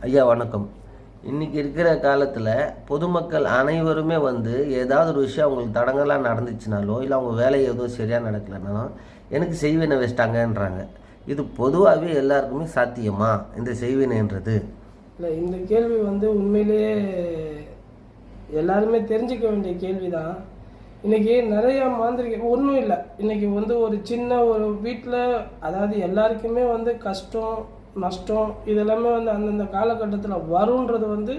ஐயா வணக்கம். இன்றைக்கி இருக்கிற காலத்தில் பொதுமக்கள் அனைவருமே ஏதாவது ஒரு விஷயம் அவங்களுக்கு தடங்கலாக நடந்துச்சுனாலோ இல்லை அவங்க வேலை எதுவும் சரியாக நடக்கலைனாலும் எனக்கு செய்வினை வச்சிட்டாங்கன்றாங்க. இது பொதுவாகவே எல்லாருக்குமே சாத்தியமா இந்த செய்வினைன்றது? இல்லை, இந்த கேள்வி உண்மையிலேயே எல்லாருமே தெரிஞ்சுக்க வேண்டிய கேள்வி தான். இன்றைக்கி நிறையா மாந்திரிக ஒன்றும் இல்லை. இன்றைக்கி ஒரு சின்ன ஒரு வீட்டில், அதாவது எல்லாருக்குமே கஷ்டம் நஷ்டம் இதெல்லாமே அந்தந்த காலகட்டத்தில் வருன்றது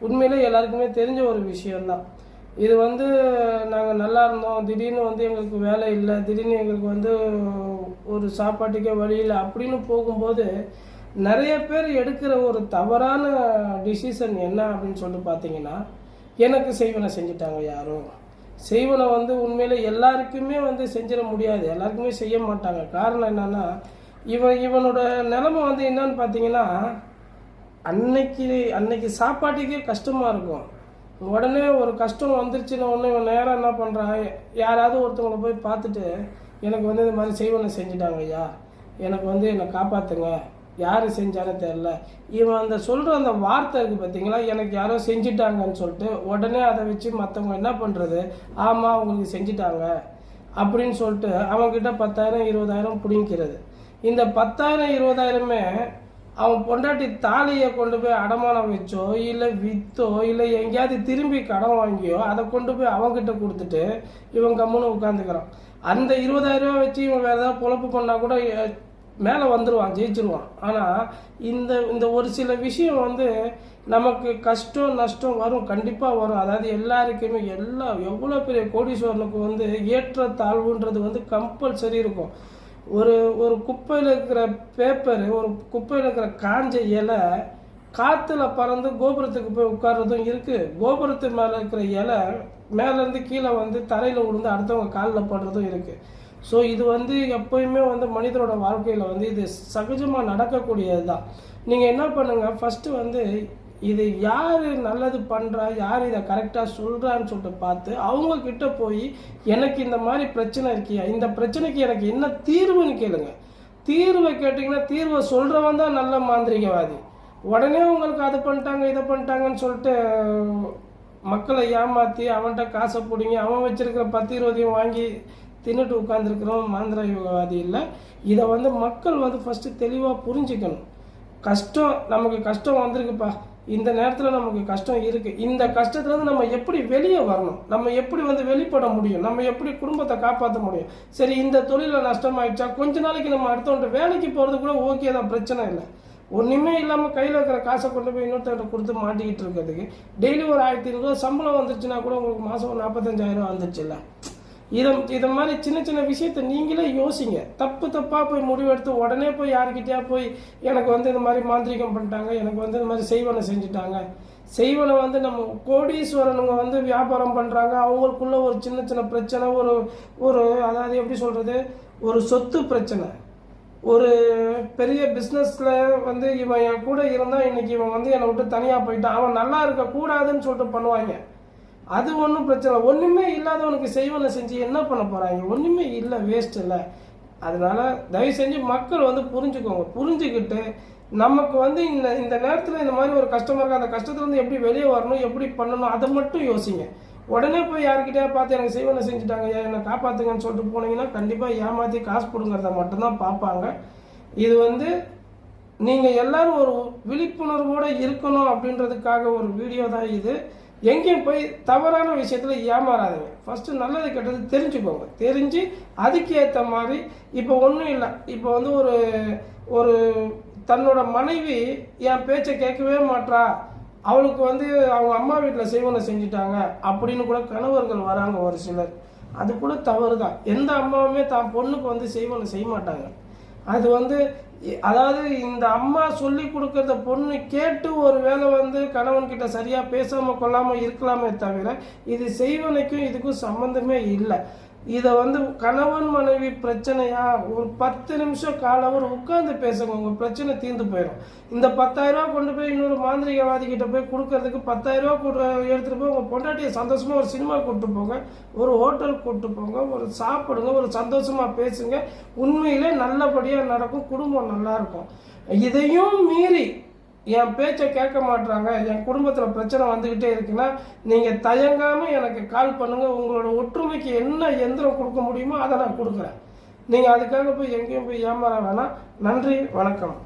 உண்மையிலே எல்லாருக்குமே தெரிஞ்ச ஒரு விஷயந்தான். இது நாங்கள் நல்லா இருந்தோம், திடீர்னு எங்களுக்கு வேலை இல்லை, திடீர்னு எங்களுக்கு ஒரு சாப்பாட்டுக்கே வழி இல்லை அப்படின்னு போகும்போது நிறைய பேர் எடுக்கிற ஒரு தவறான டிசிஷன் என்ன அப்படின்னு சொல்லிட்டு பார்த்தீங்கன்னா, எனக்கு செய்வனை செஞ்சுட்டாங்க யாரும். செய்வனை உண்மையிலே எல்லாருக்குமே செஞ்சிட முடியாது, எல்லாருக்குமே செய்ய மாட்டாங்க. காரணம் என்னன்னா, இவனோட நிலைமை என்னன்னு பார்த்தீங்கன்னா, அன்னைக்கு சாப்பாட்டுக்கே கஷ்டமாக இருக்கும். உடனே ஒரு கஷ்டம் வந்துருச்சுன்னா உடனே இவன் நேரம் என்ன பண்ணுறான், யாராவது ஒருத்தவங்களை போய் பார்த்துட்டு எனக்கு இது மாதிரி செய்வனை செஞ்சுட்டாங்க ஐயா, எனக்கு என்னை காப்பாற்றுங்க, யார் செஞ்சானே தெரில. இவன் சொல்கிற அந்த வார்த்தை இருக்குது பார்த்தீங்களா, எனக்கு யாரோ செஞ்சிட்டாங்கன்னு சொல்லிட்டு உடனே அதை வச்சு மற்றவங்க என்ன பண்ணுறது, ஆமாம் அவங்களுக்கு செஞ்சிட்டாங்க அப்படின்னு சொல்லிட்டு அவங்கக்கிட்ட 10,000 20,000 பிடிங்கிறது. இந்த 10,000 20,000மே அவன் பொண்டாட்டி தாலியை கொண்டு போய் அடமானம் வச்சோ இல்லை விற்றோ இல்லை எங்கேயாவது திரும்பி கடன் வாங்கியோ அதை கொண்டு போய் அவங்ககிட்ட கொடுத்துட்டு இவன் கம்முன்னு உட்காந்துக்கிறான். அந்த 20,000 ரூபா வச்சு இவன் வேறு ஏதாவது பொழப்பு பண்ணால் கூட மேலே வந்துடுவான், ஜெயிச்சிருவான். ஆனால் இந்த ஒரு சில விஷயம் நமக்கு கஷ்டம் நஷ்டம் வரும், கண்டிப்பாக வரும். அதாவது எல்லாருக்குமே எவ்வளோ பெரிய கோடீஸ்வரனுக்கு ஏற்ற தாழ்வுன்றது கம்பல்சரி இருக்கும். ஒரு குப்பையில் இருக்கிற பேப்பரு, ஒரு குப்பையில் இருக்கிற காஞ்ச இலை காற்றுல பறந்து கோபுரத்துக்கு போய் உட்கார்றதும் இருக்குது. கோபுரத்து மேலே இருக்கிற இலை மேலேருந்து கீழே தரையில் விழுந்து அடுத்தவங்க காலில் படுறதும் இருக்குது. ஸோ இது எப்போயுமே மனிதனோட வாழ்க்கையில் இது சகஜமாக நடக்கக்கூடியது தான். நீங்கள் என்ன பண்ணுங்கள், ஃபஸ்ட்டு இது யார் நல்லது பண்ணுறா, யார் இதை கரெக்டாக சொல்கிறான்னு சொல்லிட்டு பார்த்து அவங்கக்கிட்ட போய் எனக்கு இந்த மாதிரி பிரச்சனை இருக்கியா, இந்த பிரச்சனைக்கு எனக்கு என்ன தீர்வுன்னு கேளுங்க. தீர்வை கேட்டிங்கன்னா தீர்வை சொல்கிறவன் தான் நல்ல மாந்திரிகவாதி. உடனே உங்களுக்கு அதை பண்ணிட்டாங்க இதை பண்ணிட்டாங்கன்னு சொல்லிட்டு மக்களை ஏமாற்றி அவன்கிட்ட காசை பிடிங்கி அவன் வச்சிருக்கிற 10 20 வாங்கி தின்னுட்டு உட்காந்துருக்கிறோம் மாந்திரிகவாதி இல்லை. இதை மக்கள் ஃபஸ்ட்டு தெளிவாக புரிஞ்சுக்கணும். நமக்கு கஷ்டம் வந்திருக்குப்பா, இந்த நேரத்தில் நமக்கு கஷ்டம் இருக்குது, இந்த கஷ்டத்துலேருந்து நம்ம எப்படி வெளியே வரணும், நம்ம எப்படி வெளிப்பட முடியும், நம்ம எப்படி குடும்பத்தை காப்பாற்ற முடியும். சரி, இந்த தொழிலில் நஷ்டமாயிடுச்சா கொஞ்ச நாளைக்கு நம்ம அடுத்தவன்ட்டு வேலைக்கு போகிறது கூட ஓகே தான், பிரச்சனை இல்லை. ஒன்றுமே இல்லாமல் கையில் இருக்கிற காசை கொண்டு போய் இன்னொருத்தர்கிட்ட கொடுத்து மாட்டிக்கிட்டு இருக்கிறதுக்கு டெய்லி ஒரு 1500 ரூபா சம்பளம் வந்துருச்சுன்னா கூட உங்களுக்கு மாதம் 45,000 ரூபா வந்துருச்சுல்ல. இதை மாதிரி சின்ன சின்ன விஷயத்தை நீங்களே யோசிங்க. தப்பாக போய் முடிவெடுத்து உடனே போய் யாருக்கிட்டேயா போய் எனக்கு இந்த மாதிரி மாந்திரிகம் பண்ணிட்டாங்க, எனக்கு இந்த மாதிரி செய்வனை செஞ்சுட்டாங்க. செய்வனை நம்ம கோடீஸ்வரனுங்க வியாபாரம் பண்ணுறாங்க, அவங்களுக்குள்ள ஒரு சின்ன சின்ன பிரச்சனை, ஒரு அதாவது எப்படி சொல்கிறது, ஒரு சொத்து பிரச்சனை, ஒரு பெரிய பிஸ்னஸில் இவன் என் கூட இருந்தால் இன்றைக்கி இவன் என்னை விட்டு தனியாக போயிட்டான், அவன் நல்லா இருக்கக்கூடாதுன்னு சொல்லிட்டு பண்ணுவாங்க. அது ஒன்றும் பிரச்சனை. ஒன்றுமே இல்லாதவனுக்கு செய்வனை செஞ்சு என்ன பண்ண போகிறாங்க, ஒன்றுமே இல்லை, வேஸ்ட் இல்லை. அதனால் தயவு செஞ்சு மக்கள் புரிஞ்சுக்கோங்க. புரிஞ்சுக்கிட்டு நமக்கு இந்த நேரத்தில் இந்த மாதிரி ஒரு கஷ்டமாக இருக்குது, அந்த கஷ்டத்துலேருந்து எப்படி வெளியே வரணும், எப்படி பண்ணணும், அதை மட்டும் யோசிங்க. உடனே போய் யார்கிட்டயா பார்த்து எனக்கு செய்வனை செஞ்சுட்டாங்க என்னை காப்பாற்றுங்கன்னு சொல்லிட்டு போனீங்கன்னா கண்டிப்பாக ஏமாற்றி காசு கொடுங்கிறத மட்டும்தான் பார்ப்பாங்க. இது நீங்கள் எல்லோரும் ஒரு விழிப்புணர்வோடு இருக்கணும் அப்படின்றதுக்காக ஒரு வீடியோ தான் இது. எங்கேயும் போய் தவறான விஷயத்தில் ஏமாறாதீங்க. ஃபஸ்ட்டு நல்லது கெட்டது தெரிஞ்சுக்கோங்க. தெரிஞ்சு அதுக்கு ஏற்ற மாதிரி இப்போ ஒன்றும் இல்லை, இப்போ ஒரு தன்னோட மனைவி என் பேச்சை கேட்கவே மாட்டா, அவளுக்கு அவங்க அம்மா வீட்டில் செய்வனை செஞ்சுட்டாங்க அப்படின்னு கூட கணவர்கள் வராங்க ஒரு சிலர். அது கூட தவறு தான். எந்த அம்மாவுமே தான் பொண்ணுக்கு செய்வனை செய்ய மாட்டாங்க. அது அதாவது இந்த அம்மா சொல்லி கொடுக்கறத பொண்ணு கேட்டு ஒரு வேளை கணவன்கிட்ட சரியாக பேசாமல் கொள்ளாமல் இருக்கலாமே தவிர இது செய்வனைக்கும் இதுக்கும் சம்மந்தமே இல்லை. இதை கணவன் மனைவி பிரச்சனையா ஒரு 10 நிமிஷம் காலவர் உட்கார்ந்து பேசுங்க, உங்கள் பிரச்சனை தீர்ந்து போயிடும். இந்த 10,000 ரூபா கொண்டு போய் இன்னொரு மாந்திரிகவாதி கிட்ட போய் கொடுக்கறதுக்கு 10,000 ரூபா எடுத்துகிட்டு போய் உங்கள் பொண்டாட்டியை சந்தோஷமாக ஒரு சினிமா கூப்பிட்டு போங்க, ஒரு ஹோட்டல் கூப்பிட்டு போங்க, ஒரு சாப்பிடுங்க, ஒரு சந்தோஷமாக பேசுங்க. உண்மையிலே நல்லபடியாக நடக்கும், குடும்பம் நல்லா இருக்கும். இதையும் மீறி என் பேச்சை கேட்க மாட்றாங்க, என் குடும்பத்தில் பிரச்சனை வந்துக்கிட்டே இருக்குன்னா நீங்கள் தயங்காமல் எனக்கு கால் பண்ணுங்கள். உங்களோட ஒற்றுமைக்கு என்ன எந்திரம் கொடுக்க முடியுமோ அதை நான் கொடுக்குறேன். நீங்கள் அதுக்காக போய் எங்கேயும் போய் ஏமாற வேணாம். நன்றி, வணக்கம்.